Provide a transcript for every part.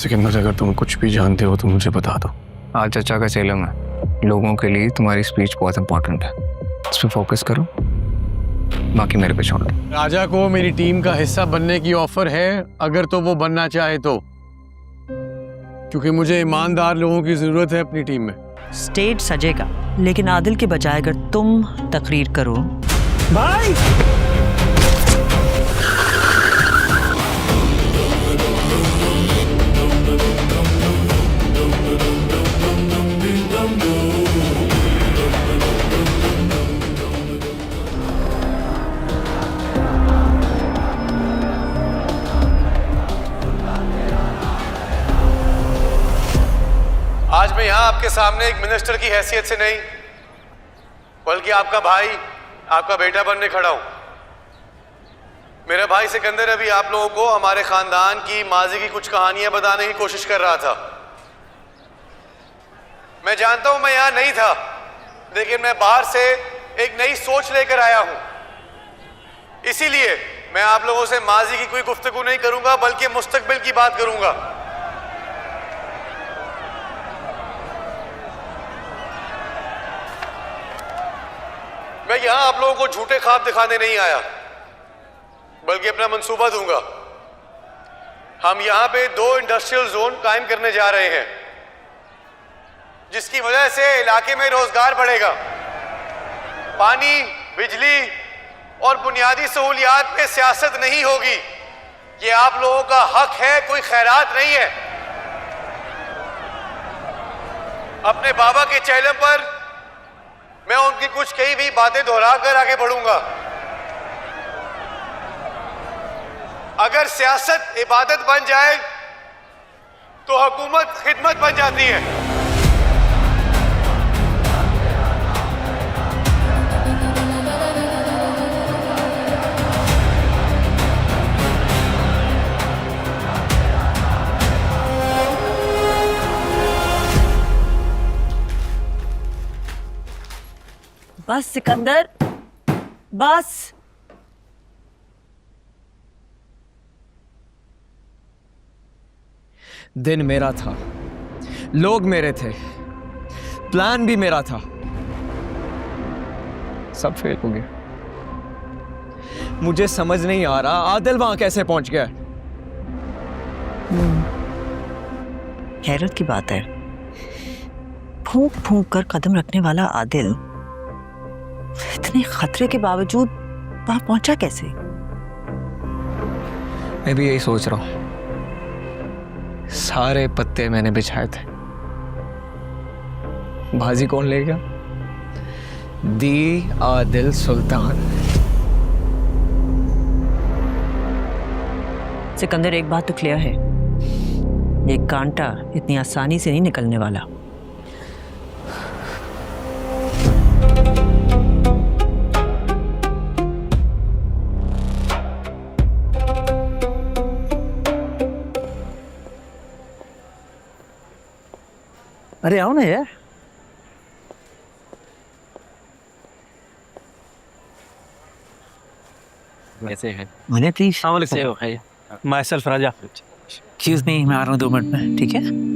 सिकंदर, अगर तुम कुछ भी जानते हो तो मुझे बता दो। आज चचा का चेला मैं, लोगों के लिए तुम्हारी स्पीच बहुत इंपॉर्टेंट है, इस पर फोकस करो, बाकी मेरे पे छोड़ दो। राजा को मेरी टीम का हिस्सा बनने की ऑफर है, अगर तो वो बनना चाहे तो, क्योंकि मुझे ईमानदार लोगों की जरूरत है अपनी टीम में। स्टेज सजेगा, लेकिन आदिल के बजाय अगर तुम तकरीर करो। भाई आज मैं यहाँ आपके सामने एक मिनिस्टर की हैसियत से नहीं, बल्कि आपका भाई, आपका बेटा बनने खड़ा हूं। मेरा भाई सिकंदर अभी आप लोगों को हमारे खानदान की माजी की कुछ कहानियां बताने की कोशिश कर रहा था। मैं जानता हूं मैं यहां नहीं था, लेकिन मैं बाहर से एक नई सोच लेकर आया हूं। इसीलिए मैं आप लोगों से माजी की कोई गुफ्तगू नहीं करूंगा, बल्कि मुस्तकबिल की बात करूंगा। मैं यहां आप लोगों को झूठे ख्वाब दिखाने नहीं आया, बल्कि अपना मंसूबा दूंगा। हम यहां पे 2 इंडस्ट्रियल जोन कायम करने जा रहे हैं, जिसकी वजह से इलाके में रोजगार बढ़ेगा। पानी, बिजली और बुनियादी सहूलियात में सियासत नहीं होगी। ये आप लोगों का हक है, कोई खैरात नहीं है। अपने बाबा के चेहरे पर मैं उनकी कुछ कही भी बातें दोहराकर आगे बढ़ूंगा। अगर सियासत इबादत बन जाए तो हुकूमत खिदमत बन जाती है। बस सिकंदर, बस। दिन मेरा था, लोग मेरे थे, प्लान भी मेरा था, सब फेल हो गया। मुझे समझ नहीं आ रहा आदिल वहां कैसे पहुंच गया। हैरत की बात है, फूंक फूंक कर कदम रखने वाला आदिल इतने खतरे के बावजूद वहां पहुंचा कैसे? मैं भी यही सोच रहा हूं। सारे पत्ते मैंने बिछाए थे, बाजी कौन ले गया? दी आदिल सुल्तान। सिकंदर, एक बात तो क्लियर है, ये कांटा इतनी आसानी से नहीं निकलने वाला। अरे आओ ना यार। कैसे हैं? मुझे प्लीज। कैसे हो? My self Raja. Excuse me, मैं आ रहा हूँ 2 मिनट में, ठीक है?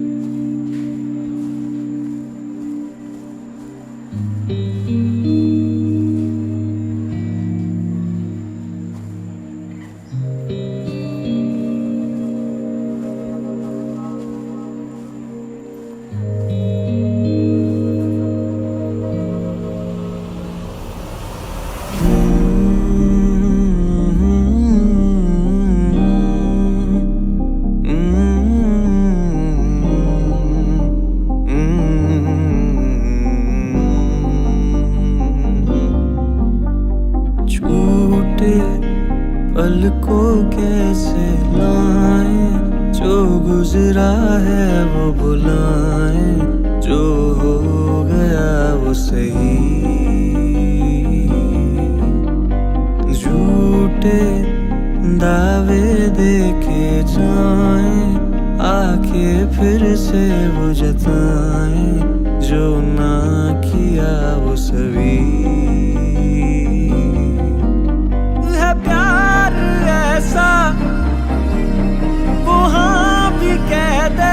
पल को कैसे लाएं, जो गुजरा है वो बुलाएं, जो हो गया वो सही। झूठे दावे देके जाएं, आके फिर से वो जताएं, जो ना किया वो सभी। प्यार ऐसा वो हाँ भी कह दे,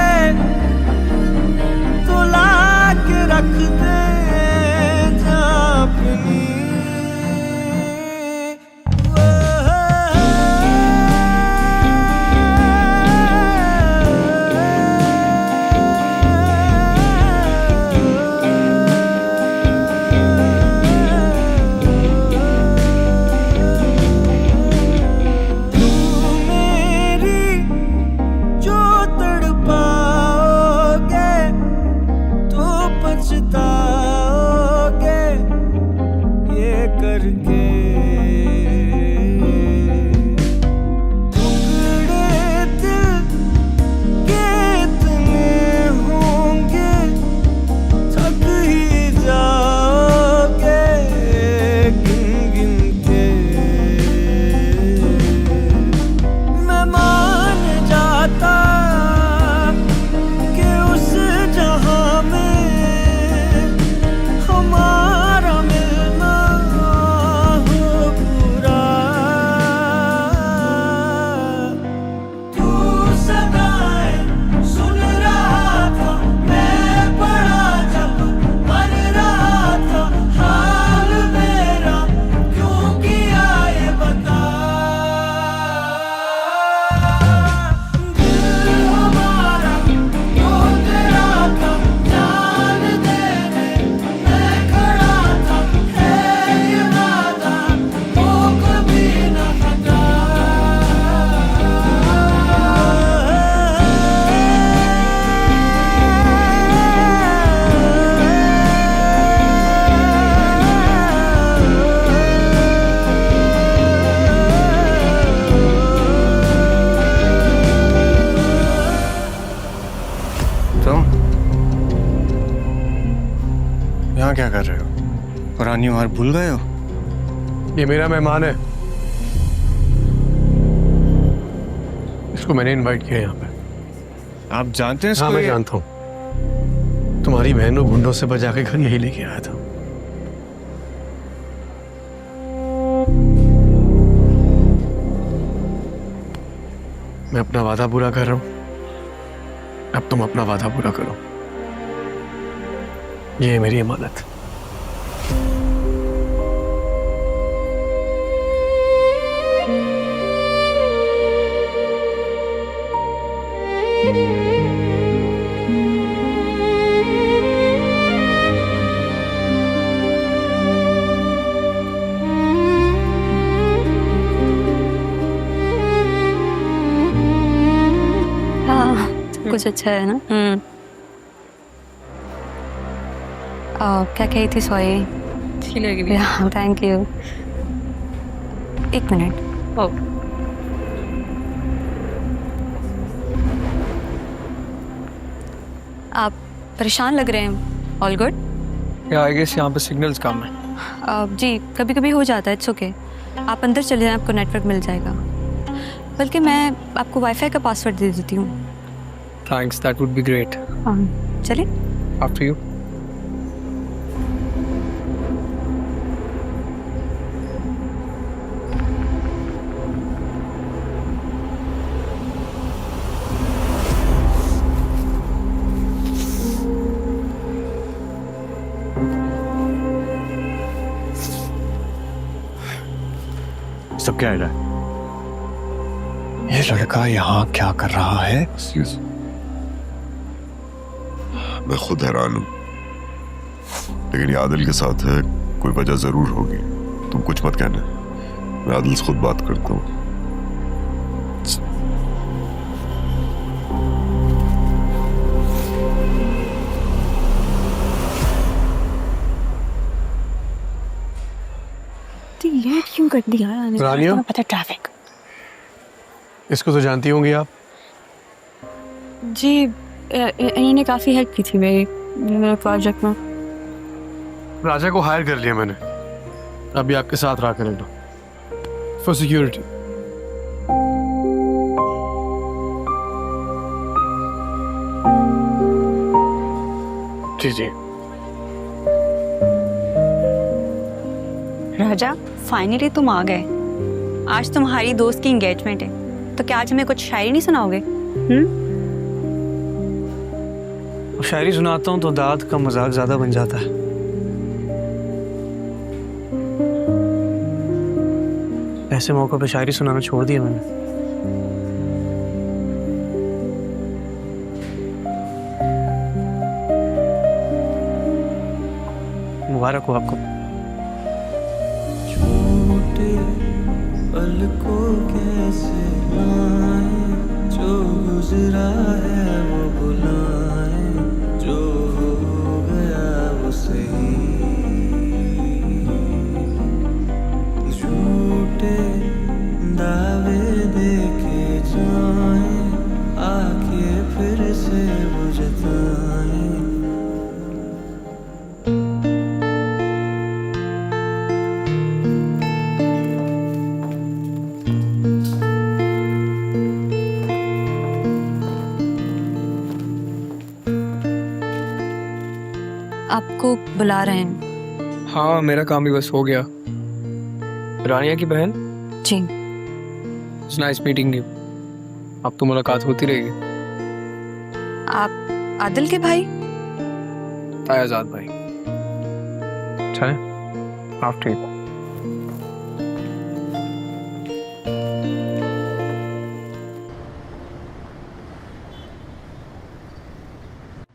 तुम यहाँ क्या कर रहे हो? पुरानी बार भूल गए हो? ये मेरा मेहमान है, इसको मैंने इनवाइट किया यहाँ पे। आप जानते हैं इसको? हाँ मैं जानता हूँ, तुम्हारी बहन को गुंडों से बचा के घर यही लेके आया था। मैं अपना वादा पूरा कर रहा हूँ, अब तुम अपना वादा पूरा करो। ये है मेरी अमानत। कुछ अच्छा है ना। क्या कही थी? सॉरी। Thank you. एक मिनट। आप परेशान लग रहे हैं। All good? या आई गेस यहाँ पे सिग्नल्स कम है। जी कभी कभी हो जाता है, इट्स ओके। आप अंदर चले जाएं, आपको नेटवर्क मिल जाएगा। बल्कि मैं आपको वाईफाई का पासवर्ड दे देती हूँ। Thanks, that would be great. चलिए। After you. सब क्या है? ये लड़का यहाँ क्या कर रहा है? मैं खुद हैरान हूं, लेकिन ये आदिल के साथ है, कोई वजह जरूर होगी। तुम कुछ मत कहना, मैं आदिल से खुद बात करता हूँ। लेट क्यों कर दिया? रानियो, पता ट्रैफिक। इसको तो जानती होंगी आप। जी इन्होंने काफ़ी हेल्प की थी मेरे प्रोजेक्ट में। राजा को हायर कर लिया मैंने, अभी आपके साथ रहा करेगा फॉर सिक्योरिटी। जी जी। राजा फाइनली तुम आ गए। आज तुम्हारी दोस्त की एंगेजमेंट है, तो क्या आज हमें कुछ शायरी नहीं सुनाओगे? शायरी सुनाता हूँ तो दाद का मजाक ज्यादा बन जाता है। ऐसे मौकों पे शायरी सुनाना छोड़ दिया मैंने। मुबारक हो आपको। छोटे पल को कैसे लाए, जो गुजरा है वो बुलाए, जो हो गया वो सही। झूठे दावे देके जाए, आके फिर से वो जताए। आपको बुला रहे हैं। हाँ मेरा काम भी बस हो गया। रानिया की बहन? जी। It's nice meeting you. अब तो मुलाकात होती रहेगी। आप आदिल के भाई? तायाजाद भाई। चले आफ्टर यू।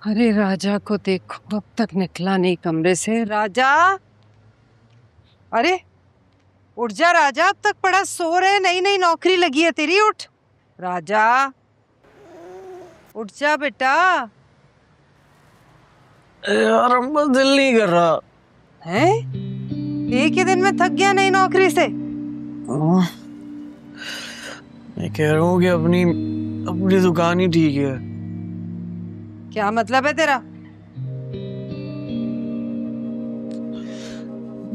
अरे राजा को देखो, अब तक निकला नहीं कमरे से। राजा, अरे उठ जा राजा, अब तक पड़ा सो रहे। नई नई नौकरी लगी है तेरी, उठ राजा, उठ जा बेटा। यार अम्मा दिल नहीं कर रहा है, एक ही दिन में थक गया नई नौकरी से? मैं कह रहा हूँ कि अपनी दुकान ही ठीक है। क्या मतलब है तेरा?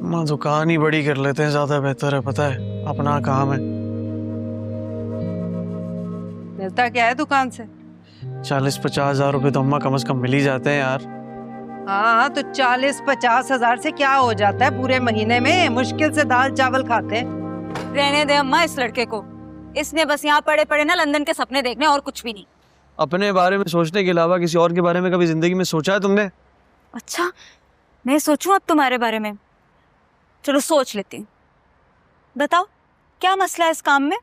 माँ दुकान ही बड़ी कर लेते हैं, ज्यादा बेहतर है, पता है अपना काम है। मिलता क्या है दुकान से? 40-50 हजार रुपए तो अम्मा कम से कम मिल ही जाते हैं यार। हाँ तो 40-50 हजार से क्या हो जाता है पूरे महीने में? मुश्किल से दाल चावल खाते हैं। रहने दे अम्मा इस लड़के को, इसने बस यहाँ पड़े पड़े ना लंदन के सपने देखने और कुछ भी नहीं। अपने बारे में सोचने के अलावा किसी और के बारे में कभी जिंदगी में सोचा है तुमने? अच्छा मैं सोचूं अब तुम्हारे बारे में? चलो सोच लेती हूँ। बताओ क्या मसला है इस काम में?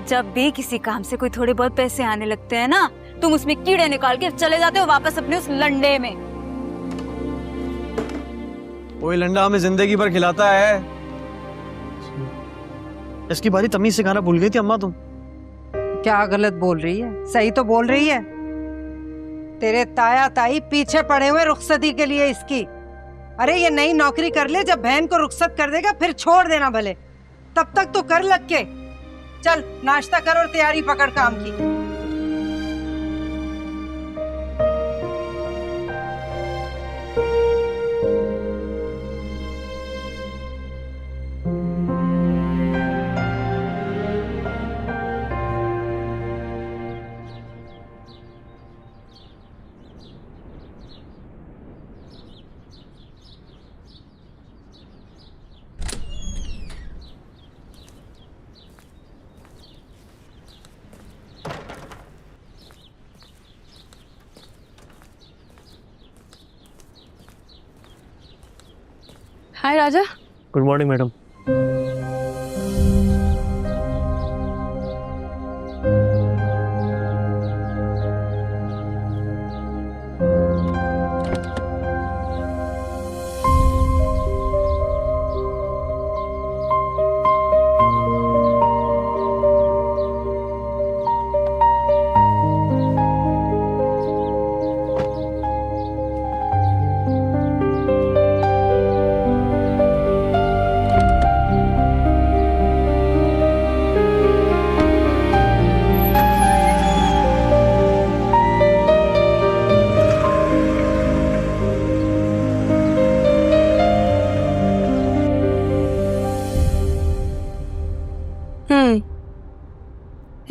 जब भी किसी काम से कोई थोड़े बहुत पैसे आने लगते हैं ना, तुम उसमें कीड़े निकाल के चले जाते हो वापस अपने उस लंडे में। वही लंडा हमें जिंदगी भर खिलाता है। इसकी बारी तमीज सिखाना भूल गई थी अम्मा तुम। क्या गलत बोल रही है? सही तो बोल रही है। तेरे ताया ताई पीछे पड़े हुए रुखसती के लिए इसकी। अरे ये नई नौकरी कर ले, जब बहन को रुखसत कर देगा फिर छोड़ देना भले, तब तक तो कर लग के। चल नाश्ता कर और तैयारी पकड़ काम की। Hi Raja. Good morning madam.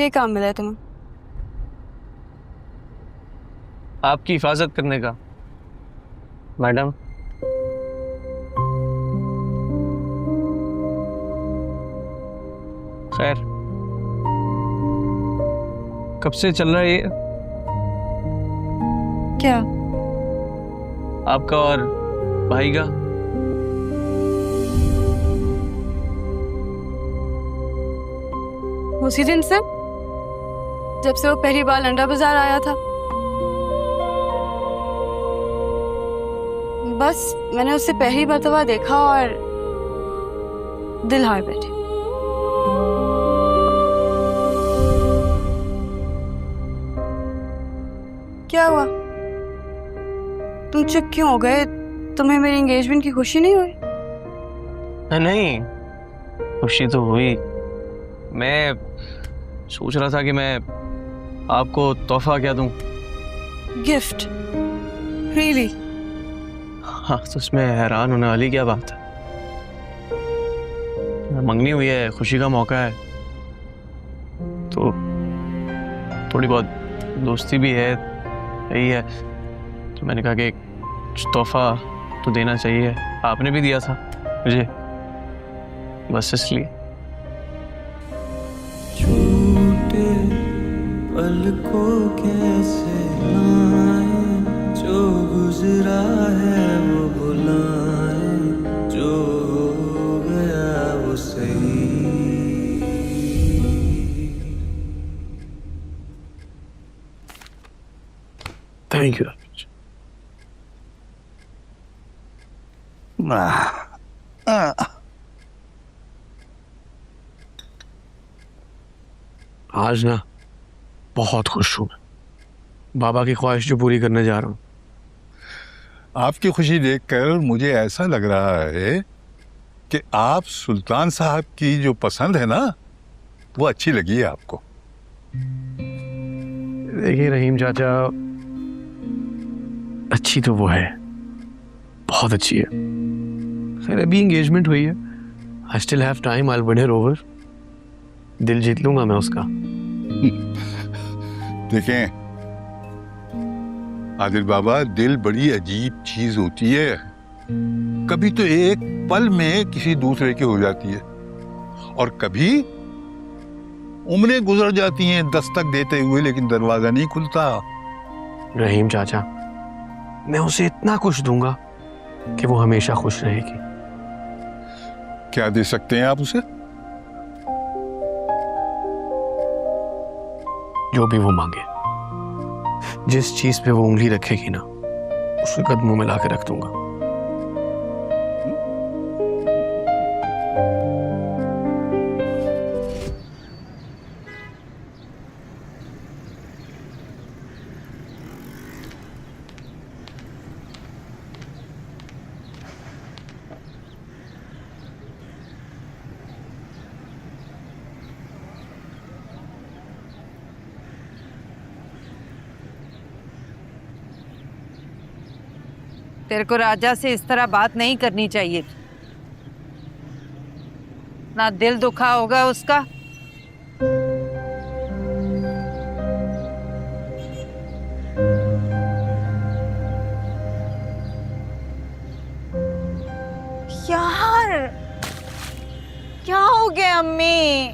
ये काम मिला है तुम्हें? आपकी हिफाजत करने का मैडम। खैर कब से चल रहा है ये? क्या? आपका और भाई का? उसी दिन से, जब से वो पहली बार लंडा बाजार आया था। बस मैंने उसे पहली मर्तबा देखा और दिल हार बैठे। क्या हुआ? तुम चुप क्यों हो गए? तुम्हें मेरी एंगेजमेंट की खुशी नहीं हुई? नहीं, खुशी तो हुई। मैं सोच रहा था कि मैं आपको तोहफा क्या दूं। गिफ्ट? रियली? हाँ तो उसमें हैरान होने वाली क्या बात है? मंगनी हुई है, खुशी का मौका है, तो थोड़ी बहुत दोस्ती भी है, यही है। तो मैंने कहा कि कुछ तोहफा तो देना चाहिए। आपने भी दिया था मुझे, बस इसलिए। छूटे पल को कैसे लाएं, जो गुजरा है वो बुलाएं, जो हो गया वो सही। Thank you. आज ना बहुत खुश हूं मैं, बाबा की ख्वाहिश जो पूरी करने जा रहा हूं। आपकी खुशी देखकर मुझे ऐसा लग रहा है कि आप सुल्तान साहब की जो पसंद है ना, वो अच्छी लगी है आपको। देखिए रहीम चाचा, अच्छी तो वो है, बहुत अच्छी है। खैर अभी एंगेजमेंट हुई है, I still have time, I will win her over. दिल जीत लूंगा मैं उसका। देखें आदिल बाबा, दिल बड़ी अजीब चीज होती है। कभी तो एक पल में किसी दूसरे की हो जाती है और कभी उम्रें गुजर जाती हैं दस्तक देते हुए, लेकिन दरवाजा नहीं खुलता। रहीम चाचा, मैं उसे इतना कुछ दूंगा कि वो हमेशा खुश रहेगी। क्या दे सकते हैं आप उसे? जो भी वो मांगे, जिस चीज पे वो उंगली रखेगी ना, उसके कदमों में लाके रख दूंगा। तेरे को राजा से इस तरह बात नहीं करनी चाहिए। ना दिल दुखा होगा उसका। यार क्या हो गया अम्मी?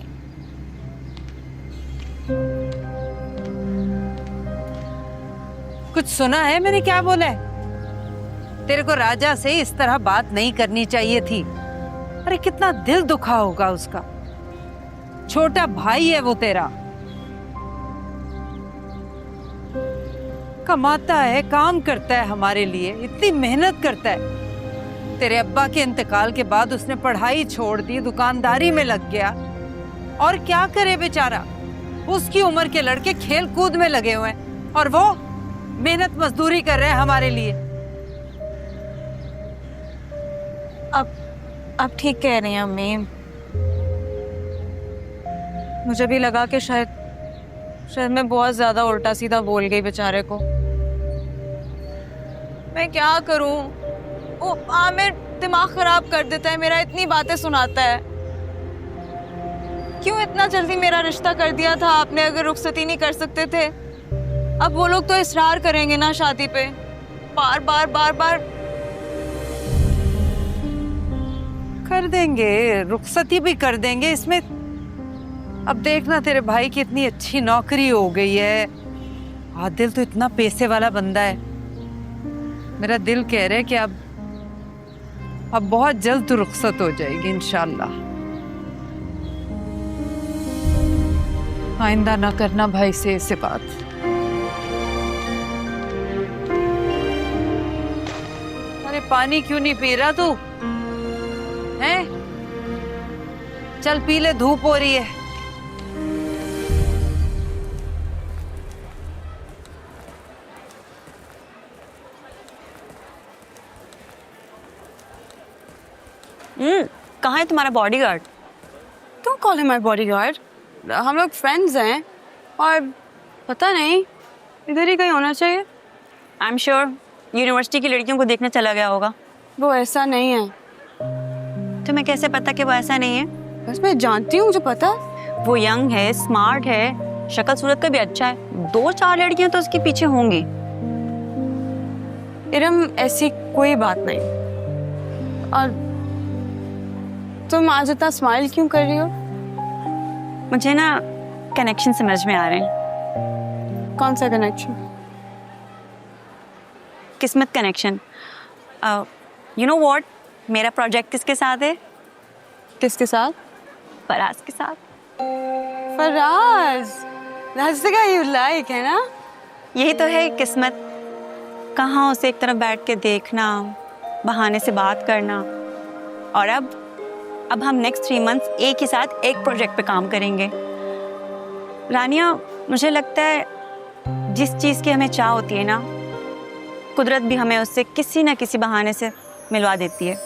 कुछ सुना है मैंने क्या बोला है? तेरे को राजा से इस तरह बात नहीं करनी चाहिए थी। अरे कितना दिल दुखा होगा उसका। छोटा भाई है वो तेरा, कमाता है, काम करता है हमारे लिए, इतनी मेहनत करता है। तेरे अब्बा के इंतकाल के बाद उसने पढ़ाई छोड़ दी, दुकानदारी में लग गया। और क्या करे बेचारा, उसकी उम्र के लड़के खेल कूद में लगे हुए हैं और वो मेहनत मजदूरी कर रहे हैं हमारे लिए। अब ठीक कह रही हैं अम्मी। मुझे भी लगा कि शायद मैं बहुत ज्यादा उल्टा सीधा बोल गई बेचारे को। मैं क्या करूं? वो आमिर दिमाग खराब कर देता है मेरा, इतनी बातें सुनाता है। क्यों इतना जल्दी मेरा रिश्ता कर दिया था आपने? अगर रुखसती नहीं कर सकते थे। अब वो लोग तो इसरार करेंगे ना शादी पे, बार बार बार बार। कर देंगे, रुखसती भी कर देंगे इसमें। अब देखना तेरे भाई की इतनी अच्छी नौकरी हो गई है। आदिल तो इतना पैसे वाला बंदा है। मेरा दिल कह रहा है कि अब बहुत जल्द तो रुखसत हो जाएगी इंशाल्लाह। आइंदा ना करना भाई से ऐसे बात। अरे पानी क्यों नहीं पी रहा तू? हैं? चल पी ले, धूप हो रही है। कहाँ है तुम्हारा bodyguard? Don't call him my bodyguard. हम लोग फ्रेंड्स हैं और पता नहीं, इधर ही कहीं होना चाहिए। आई एम श्योर यूनिवर्सिटी की लड़कियों को देखने चला गया होगा। वो ऐसा नहीं है। तुम्हें कैसे पता कि वो ऐसा नहीं है? बस मैं जानती हूँ, मुझे पता है। वो यंग है, स्मार्ट है, शक्ल सूरत का भी अच्छा है। 2-4 लड़कियां तो उसके पीछे होंगी। इरम, ऐसी कोई बात नहीं। और तुम आज इतना स्माइल क्यों कर रही हो? मुझे ना कनेक्शन समझ में आ रहे हैं। कौन सा कनेक्शन? किस्मत कनेक्शन। यू नो व्हाट, मेरा प्रोजेक्ट किसके साथ है? किसके साथ? फराज के साथ। Faraz, that's the guy you like, है ना? यही तो है किस्मत। कहाँ उसे एक तरफ बैठ के देखना, बहाने से बात करना। और अब हम नेक्स्ट 3 मंथ्स एक ही साथ एक प्रोजेक्ट पे काम करेंगे। रानिया, मुझे लगता है जिस चीज़ की हमें चाह होती है ना, कुदरत भी हमें उससे किसी न किसी बहाने से मिलवा देती है।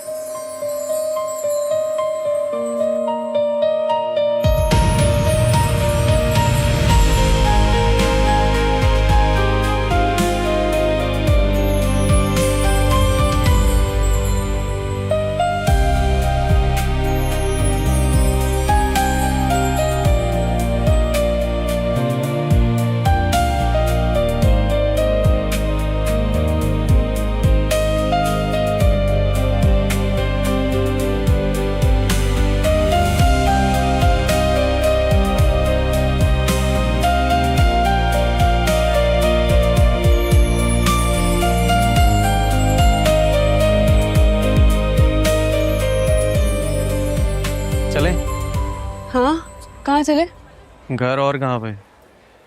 कहाँ चले? घर और कहाँ पे,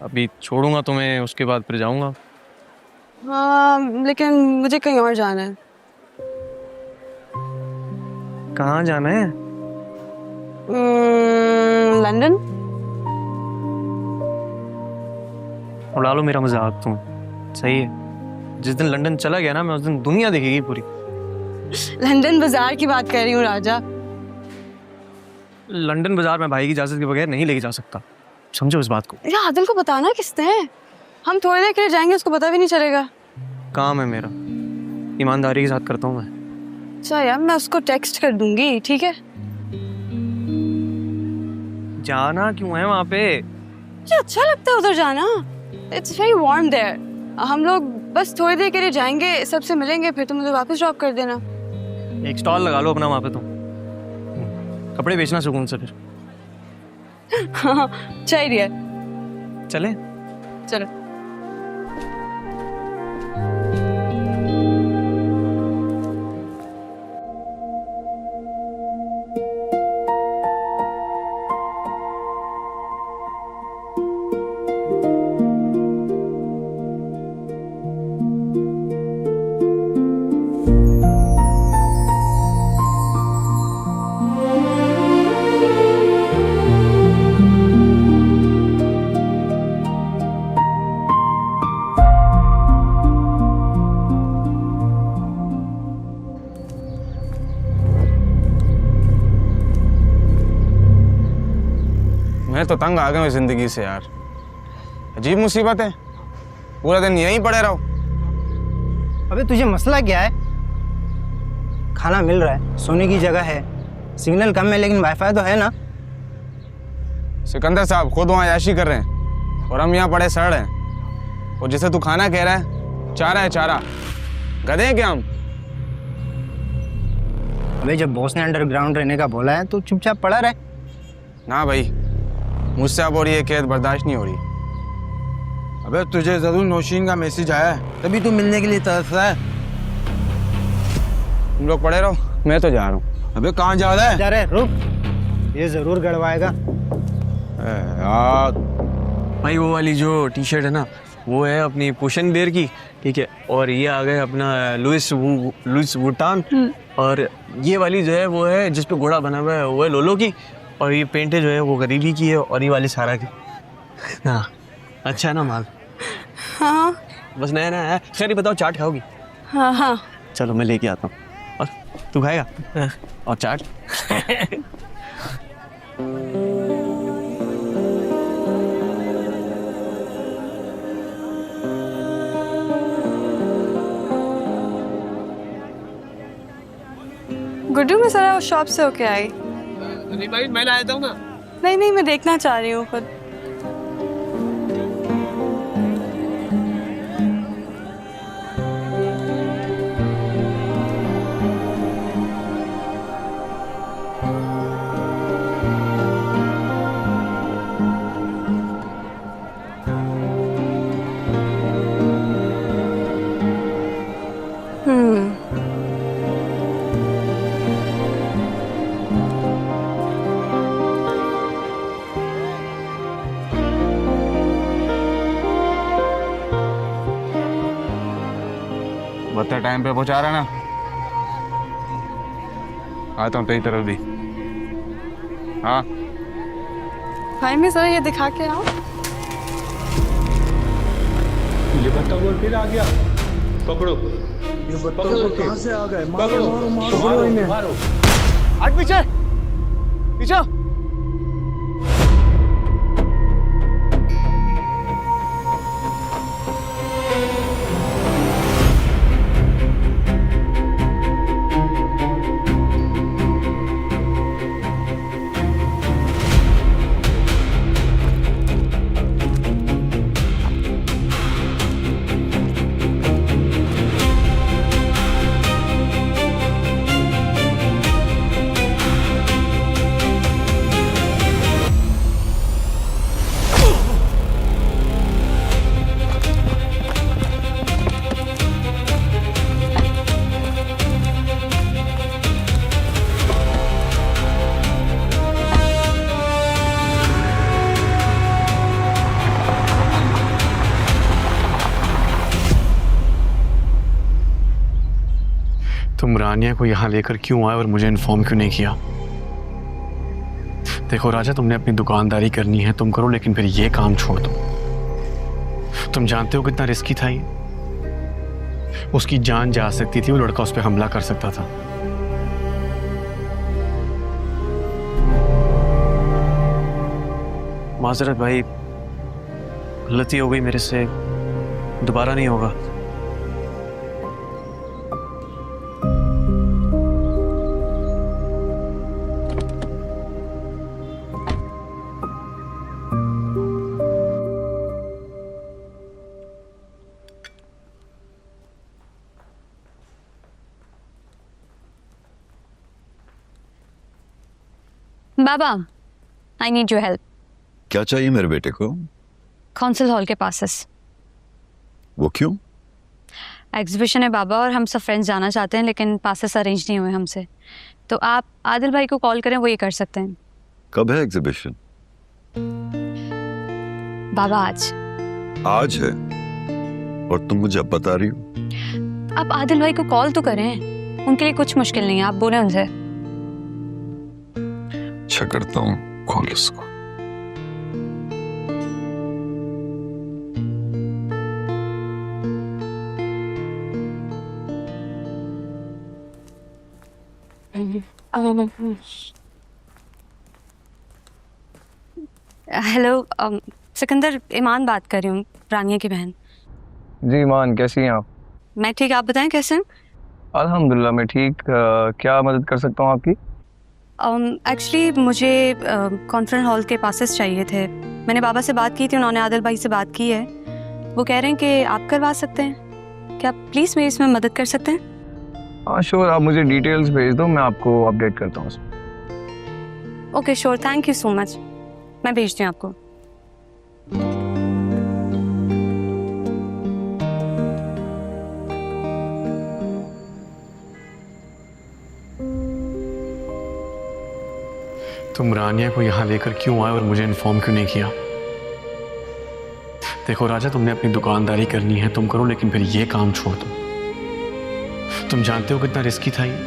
अभी छोड़ूंगा तुम्हें, उसके बाद फिर जाऊंगा। हाँ लेकिन मुझे कहीं और जाना है। कहाँ जाना है? लंदन। उड़ा लो मेरा मजाक तुम, सही है। जिस दिन लंदन चला गया ना मैं, उस दिन दुनिया देखेगी पूरी। लंदन बाजार की बात कर रही हूँ राजा। लंदन बाजार में भाई की इजाजत के बगैर नहीं लेके जा सकता, समझो इस बात को। यार आदिल को बताना किसने है, हम थोड़ी देर के लिए जाएंगे, उसको पता भी नहीं चलेगा। काम है मेरा, ईमानदारी के साथ करता हूँ मैं। अच्छा यार मैं उसको टेक्स्ट कर दूंगी, ठीक है? जाना क्यों है वहाँ पे? मुझे अच्छा लगता है उधर जाना, इट्स वेरी वार्म देयर। हम लोग बस थोड़ी देर के लिए जाएंगे, सबसे मिलेंगे, फिर तुम मुझे वापस ड्रॉप कर देना। एक स्टॉल लगा लो अपना वहाँ पे, तुम कपड़े बेचना सुकून से फिर। हाँ चाहिए। चले? चलो। मैं तो तंग आ गया हूँ जिंदगी से यार, अजीब मुसीबत है, पूरा दिन यहीं पड़े रहो। अबे तुझे मसला क्या है? खाना मिल रहा है, सोने की जगह है, सिग्नल कम है लेकिन वाईफाई तो है ना। सिकंदर साहब खुद वहाँ याशी कर रहे हैं और हम यहाँ पड़े सड़ रहे हैं। और जिसे तू खाना कह रहा है, चारा है चारा, गधे हैं क्या हम? अबे जब बॉस ने अंडरग्राउंड रहने का बोला है तो चुपचाप पड़ा रहे। ना भाई, मुझसे अब और ये कैद बर्दाश्त नहीं हो रही। अबे तुझे जरूर नौशीन का मैसेज आया है, तभी तू मिलने के लिए तरस रहा है। तुम लोग पड़े रहो, मैं तो जा रहा हूँ। अबे कहाँ जा रहा है? जा रहे रुक, ये जरूर गड़वाएगा। यार भाई वो वाली जो टी शर्ट है ना, वो है अपनी पुशन बेर की, ठीक है, और ये आ गए अपना लुइस वुटान, और ये वाली जो है वो है जिस पे घोड़ा बना हुआ है वो है लोलो की, और ये पेंटे जो है वो गरीबी की है, और ये वाली सारा की। हाँ अच्छा है ना माल? हाँ बस नया नया है। खैर ये बताओ, चाट खाओगी? हाँ हाँ चलो मैं लेके आता हूँ। और तू खाएगा? और चाट? गुड्डू मैं सारा शॉप से होके आई। नहीं भाई मैं लाया था ना। नहीं नहीं मैं देखना चाह रही हूँ खुद। बत्ता टाइम पे पहुंचा रहा ना, आता हूँ तेरी तरफ भी। हाँ भाई मैं जरा ये दिखा के आओ। ये बत्ता बोल फिर आ गया, पकड़ो ये बत्ता बोल कहाँ से आ गए? मारो मारो मारो मारो। हट पीछे पीछे। तुम रानिया को यहाँ लेकर क्यों आए और मुझे इन्फॉर्म क्यों नहीं किया? देखो राजा, तुमने अपनी दुकानदारी करनी है तुम करो, लेकिन फिर ये काम छोड़ दो। तुम जानते हो कितना रिस्की था ये। उसकी जान जा सकती थी, वो लड़का उस पर हमला कर सकता था। माजरत भाई, गलती हो गई मेरे से, दोबारा नहीं होगा। बाबा, आई नीड योर हेल्प। क्या चाहिए मेरे बेटे को? कौंसिल हॉल के पासेस। वो क्यों? एग्जीबिशन है बाबा, और हम सब फ्रेंड्स जाना चाहते हैं, लेकिन पासेस अरेंज नहीं हुए हमसे। तो आप आदिल भाई को कॉल करें, वो ये कर सकते हैं। कब है एग्जीबिशन? बाबा आज। आज है? और तुम मुझे अब बता रही हो? आप आदिल भाई को कॉल तो करें, उनके लिए कुछ मुश्किल नहीं है, आप बोले उनसे। अच्छा करता हूँ, कॉल उसको। हेलो, सिकंदर, ईमान बात कर रही हूँ, रानिया की बहन। जी ईमान, कैसी हैं आप? मैं ठीक, आप बताएं कैसे हैं? अल्हम्दुलिल्लाह मैं ठीक। क्या मदद कर सकता हूँ आपकी? एक्चुअली मुझे कॉन्फ्रेंस हॉल के पासेस चाहिए थे। मैंने बाबा से बात की थी, उन्होंने आदिल भाई से बात की है। वो कह रहे हैं कि आप करवा सकते हैं। क्या आप प्लीज़ मेरी इसमें मदद कर सकते हैं? हाँ श्योर, आप मुझे डिटेल्स भेज दो, मैं आपको अपडेट करता हूँ। Okay sure, thank you so much. मैं भेजती हूँ आपको। तुम रानिया को यहाँ लेकर क्यों आए और मुझे इन्फॉर्म क्यों नहीं किया? देखो राजा, तुमने अपनी दुकानदारी करनी है तुम करो, लेकिन फिर ये काम छोड़ दो। तुम जानते हो कितना रिस्की था ये।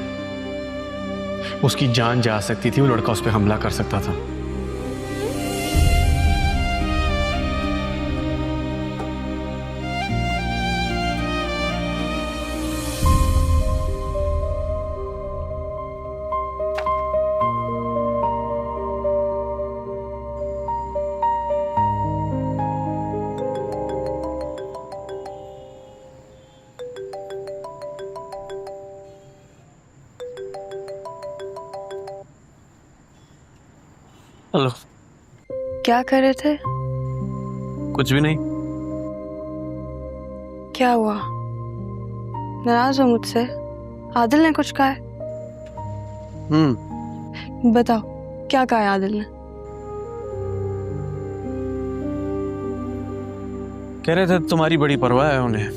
उसकी जान जा सकती थी, वो लड़का उस पर हमला कर सकता था। हेलो। क्या कर रहे थे? कुछ भी नहीं। क्या हुआ? नाराज हो मुझसे? आदिल ने कुछ कहा है? बताओ, क्या कहा है आदिल ने? कह रहे थे तुम्हारी बड़ी परवाह है उन्हें।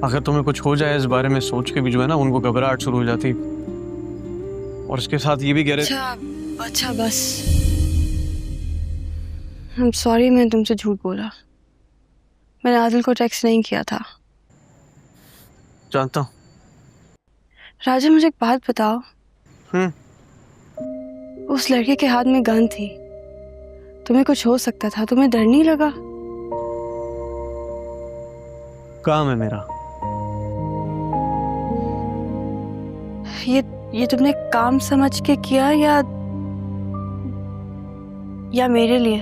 अगर तुम्हें कुछ हो जाए इस बारे में सोच के भी जो है ना, उनको घबराहट शुरू हो जाती। और इसके साथ ये भी कह रहे। अच्छा बस, I'm sorry, मैंने तुमसे झूठ बोला। मैंने आदिल को टेक्स्ट नहीं किया था। जानता हूँ। राजा, मुझे एक बात बताओ। उस लड़के के हाथ में गन थी, तुम्हें कुछ हो सकता था, तुम्हें डर नहीं लगा? काम है मेरा। ये तुमने काम समझ के किया या मेरे लिए?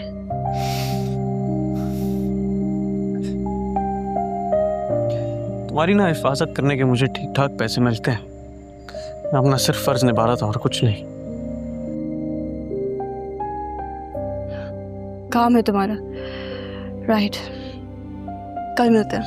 तुम्हारी ना हिफाजत करने के मुझे ठीक ठाक पैसे मिलते हैं। मैं अपना सिर्फ फर्ज निभा रहा था और कुछ नहीं। काम है तुम्हारा, राइट। कल मिलते हैं।